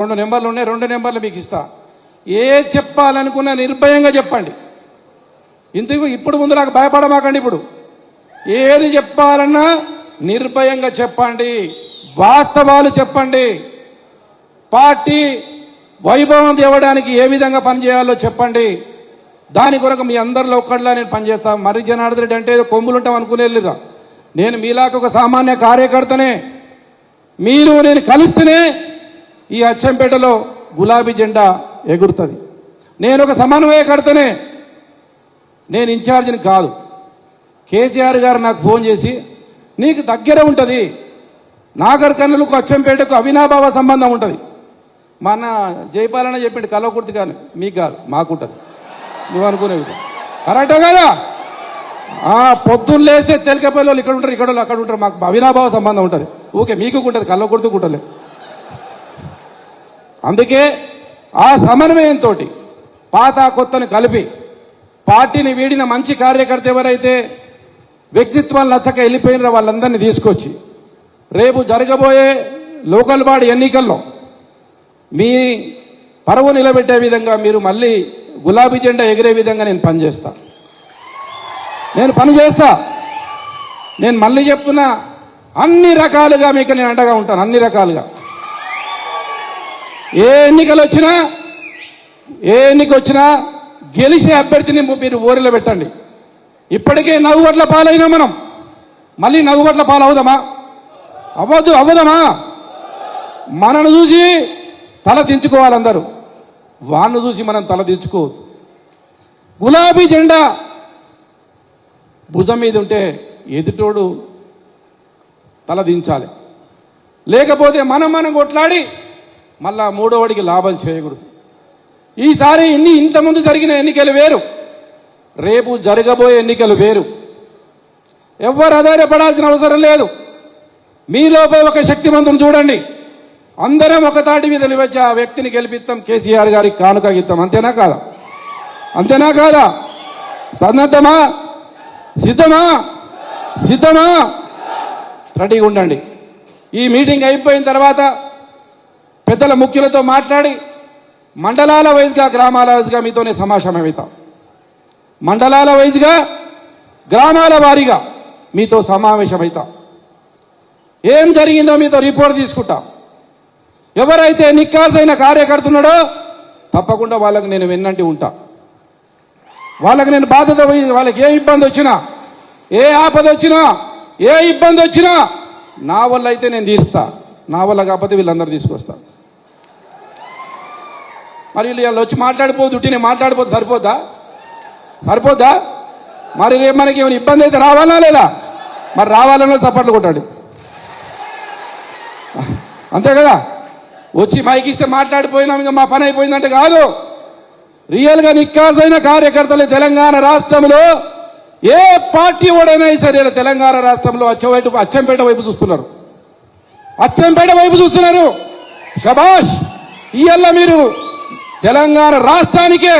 2 నెంబర్లు ఉన్నాయి, 2 నెంబర్లు మీకు ఇస్తా. ఏ చెప్పాలనుకున్నా నిర్భయంగా చెప్పండి. ఇంతకు ఇప్పుడు ముందు నాకు భయపడమాకండి. ఇప్పుడు ఏది చెప్పాలన్నా నిర్భయంగా చెప్పండి, వాస్తవాలు చెప్పండి. పార్టీ వైభవం తేవడానికి ఏ విధంగా పనిచేయాలో చెప్పండి. దాని కొరకు మీ అందరిలో ఒక్కడిలా నేను పనిచేస్తాను. మరి జనార్దన్ రెడ్డి అంటే ఏదో కొమ్ములుంటాం అనుకునేలేదా? నేను మీలాగా ఒక సామాన్య కార్యకర్తనే. మీరు నేను కలిస్తేనే ఈ అచ్చంపేటలో గులాబీ జెండా ఎగురుతుంది. నేను ఒక సమన్వయకర్తనే, నేను ఇన్ఛార్జిని కాదు. కేసీఆర్ గారు నాకు ఫోన్ చేసి నీకు దగ్గర ఉంటుంది, నాగర్ కర్నూలుకు అచ్చంపేటకు అవినాభావ సంబంధం ఉంటుంది. మా అన్న జయపాలన చెప్పిండు కల్లకుర్తి, కానీ మీకు కాదు మాకుంటుంది. నువ్వు అనుకునేవి కరెక్టే కదా? పొద్దున్న లేస్తే తెలకపల్లి ఇక్కడ ఉంటారు, ఇక్కడ అక్కడ ఉంటారు. మాకు అవినాభావ సంబంధం ఉంటుంది. ఓకే, మీకు ఉంటుంది, కల్లకుర్తికి ఉంటుంది. అందుకే ఆ సమన్వయంతో పాత కొత్తని కలిపి పార్టీని వీడిన మంచి కార్యకర్త ఎవరైతే వ్యక్తిత్వాలు నచ్చక వెళ్ళిపోయినారో వాళ్ళందరినీ తీసుకొచ్చి రేపు జరగబోయే లోకల్ బాడీ ఎన్నికల్లో మీ పరువు నిలబెట్టే విధంగా మీరు మళ్ళీ గులాబీ జెండా ఎగిరే విధంగా నేను పనిచేస్తా. నేను మళ్ళీ చెప్తున్నా, అన్ని రకాలుగా మీకు నేను అండగా ఉంటాను. అన్ని రకాలుగా ఏ ఎన్నిక వచ్చినా గెలిచే అభ్యర్థిని మీరు ఓరిలో పెట్టండి. ఇప్పటికే నవ్వుబట్ల పాలైనా మనం మళ్ళీ నవ్వుబట్ల పాలు అవుదామా? అవ్వదమా? మనను చూసి తల దించుకోవాలి అందరూ, వాణ్ణి చూసి మనం తల దించుకోవద్దు. గులాబీ జెండా భుజం మీద ఉంటే ఎదుటోడు తల దించాలి. లేకపోతే మనం కొట్లాడి మళ్ళా మూడోవాడికి లాభం చేయకూడదు. ఈసారి ఇంతకుముందు జరిగిన ఎన్నికలు వేరు, రేపు జరగబోయే ఎన్నికలు వేరు. ఎవ్వరు ఆధారపడాల్సిన అవసరం లేదు. మీలోపై ఒక శక్తివంతుని చూడండి, అందరం ఒక తాటి మీద నిలబెచ్చి ఆ వ్యక్తిని గెలిపిస్తాం. కేసీఆర్ గారికి కానుక ఇస్తాం. అంతేనా కాదా? సన్నద్ధమా? సిద్ధమా? రెడీగా ఉండండి. ఈ మీటింగ్ అయిపోయిన తర్వాత పెద్దల ముఖ్యులతో మాట్లాడి మండలాల వైజ్గా, గ్రామాల వైజ్గా మీతోనే సమావేశమవుతాం. మండలాల వైజ్గా, గ్రామాల వారీగా మీతో సమావేశమవుతాం. ఏం జరిగిందో మీతో రిపోర్ట్ తీసుకుంటాం. ఎవరైతే నిక్కాసైన కార్యకర్త ఉన్నాడో తప్పకుండా వాళ్ళకి నేను వెన్నంటి ఉంటా. వాళ్ళకి నేను బాధ్యత వహించి, వాళ్ళకి ఏ ఇబ్బంది వచ్చినా, ఏ ఆపద వచ్చినా, ఏ ఇబ్బంది వచ్చినా నా వల్ల అయితే నేను తీరుస్తా. నా వల్ల కాకపోతే వీళ్ళందరూ తీసుకొస్తా. మరి వీళ్ళు వచ్చి మాట్లాడిపోదు, నేను మాట్లాడిపోతే సరిపోద్దా? మరి రేపు మనకి ఏమైనా ఇబ్బంది అయితే రావాలా లేదా? మరి రావాలన్నా చప్పట్లు కొట్టాడు. అంతే కదా? వచ్చి మైక్ ఇస్తే మాట్లాడిపోయినాం, ఇంకా మా పని అయిపోయిందంటే కాదు. రియల్గా నిక్కాసైన కార్యకర్తలు తెలంగాణ రాష్ట్రంలో ఏ పార్టీ ఓడైనా సరే తెలంగాణ రాష్ట్రంలో అచ్చంపేట వైపు చూస్తున్నారు. శభాష్! ఇవాళ మీరు తెలంగాణ రాష్ట్రానికే,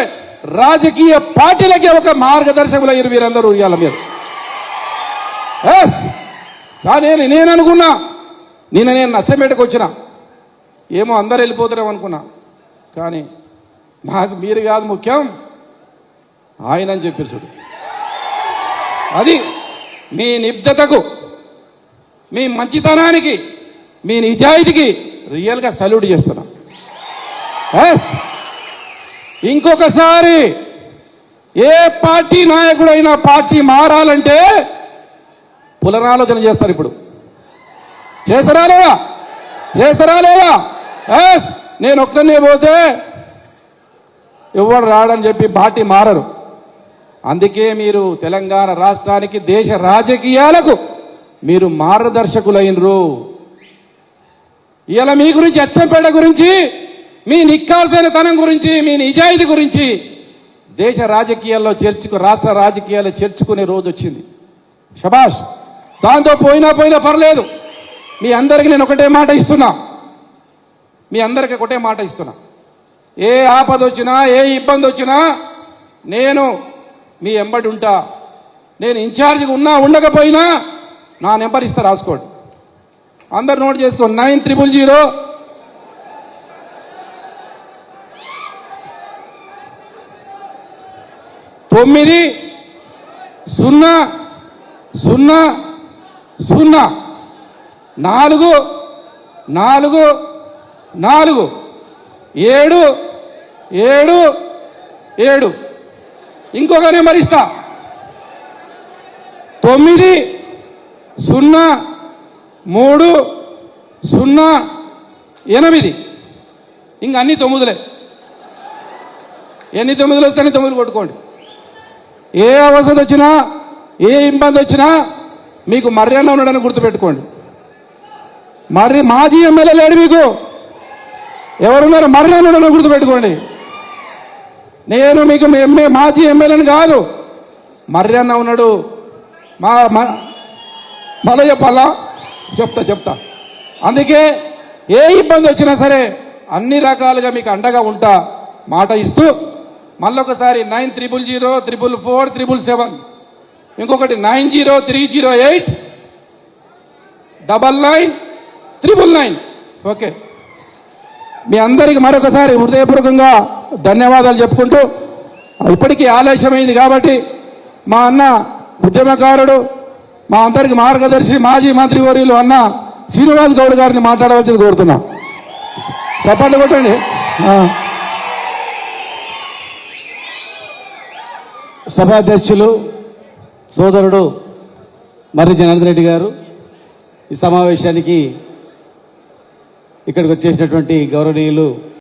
రాజకీయ పార్టీలకే ఒక మార్గదర్శకులు అయ్యారు మీరందరూ. ఇవాళ మీరు నేను అనుకున్నా, నేను అచ్చంపేటకు వచ్చిన ఏమో అందరు వెళ్ళిపోతారేమో అనుకున్నా, కానీ మాకు మీరు కాదు ముఖ్యం, ఆయన అని చెప్పారు. చూడు, అది మీ నిబద్ధతకు, మీ మంచితనానికి, మీ నిజాయితీకి రియల్గా సల్యూట్ చేస్తున్నా. ఇంకొకసారి ఏ పార్టీ నాయకుడైనా పార్టీ మారాలంటే పునరాలోచన చేస్తారు. ఇప్పుడు చేస్తారా లేదా? నేను ఒక్కనే పోతే ఎవరు రాడని చెప్పి పార్టీ మారరు. అందుకే మీరు తెలంగాణ రాష్ట్రానికి, దేశ రాజకీయాలకు మీరు మార్గదర్శకులైనరు. ఇలా మీ గురించి, అచ్చంపేట గురించి, మీ నిక్కాల్సిన తనం గురించి, మీ నిజాయితీ గురించి దేశ రాజకీయాల్లో రాష్ట్ర రాజకీయాల్లో చేర్చుకునే రోజు వచ్చింది. శభాష్! దాంతో పోయినా పర్లేదు. మీ అందరికీ నేను ఒకటే మాట ఇస్తున్నా. ఏ ఆపద వచ్చినా, ఏ ఇబ్బంది వచ్చినా నేను మీ ఎంబడి ఉంటా. నేను ఇన్ఛార్జిగా ఉండకపోయినా నా నెంబర్ ఇస్తా, రాసుకోండి. అందరు నోట్ చేసుకోండి. 9000 9 0 0 0 4 4 4 7 7 7 ఇంకొక నెంబర్ ఇస్తా 9 0 3 0 8 ఇంక అన్ని 9లే. ఎన్ని 9లు వస్తాయని 9 కొట్టుకోండి. ఏ అవసరం వచ్చినా ఏ ఇబ్బంది వచ్చినా మీకు మర్యాద ఉండడానికి గుర్తుపెట్టుకోండి. మరి మాజీ ఎమ్మెల్యే లేడు మీకు, ఎవరున్నారు మర్యాద ఉండడానికి గుర్తుపెట్టుకోండి. నేను మీకు మాజీ ఎమ్మెల్యేని కాదు, మర్యాద ఉన్నాడు. మళ్ళీ చెప్పాలా? చెప్తా. అందుకే ఏ ఇబ్బంది వచ్చినా సరే అన్ని రకాలుగా మీకు అండగా ఉంటా మాట ఇస్తూ, మళ్ళొకసారి 9000 444 777, ఇంకొకటి 90308 9999. ఓకే, మీ అందరికీ మరొకసారి హృదయపూర్వకంగా ధన్యవాదాలు చెప్పుకుంటూ, ఇప్పటికీ ఆలస్యమైంది కాబట్టి మా అన్న ఉద్యమకారుడు, మా అందరికి మార్గదర్శి, మాజీ మంత్రివర్యులు అన్న శ్రీనివాస్ గౌడ్ గారిని మాట్లాడవలసింది కోరుతున్నా. చప్పట్లు కొట్టండి. సభాధ్యక్షులు సోదరుడు మర్రి జనార్దన్ రెడ్డి గారు, ఈ సమావేశానికి ఇక్కడికి వచ్చేసినటువంటి గౌరవనీయులు